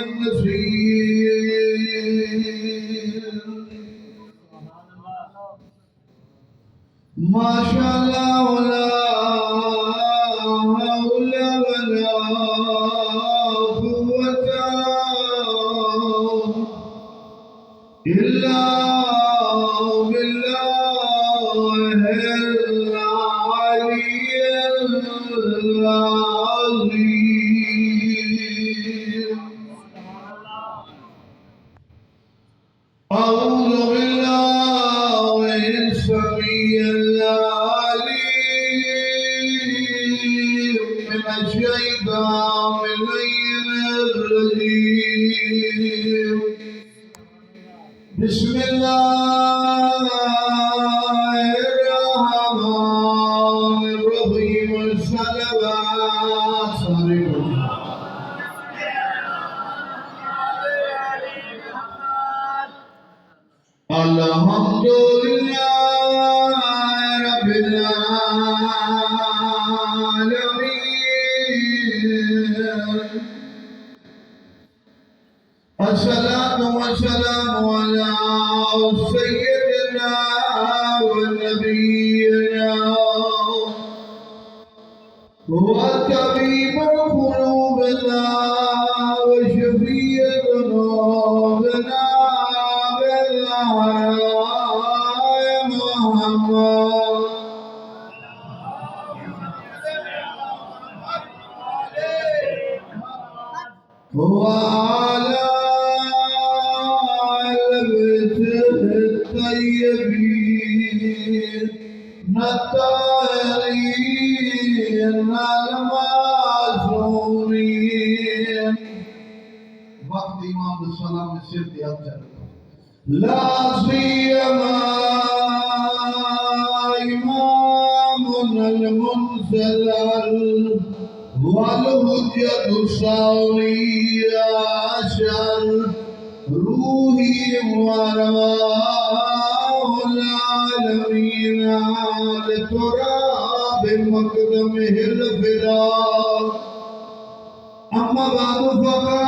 النصير ما شاء الله ولا حول ولا قوة إلا بالله العلي العظيم أعوذ بالله السميع العليم من الشيطان الرجيم بسم الله الرحمن الرحيم الصلوات الحمد لله رب العالمين الصلاة والسلام على سيدنا ونبينا وطبيب قلوبنا وشفيع ذنوبنا يا محمد وعلى الطيبين الطاهرين المعصومين وقت امام السلام में सिर दिया لا سيما إمامنا المنزل والهجة الصاوية أشر روحي ورواه العالمين لتراب مقدمه الفداء أما بعد فقال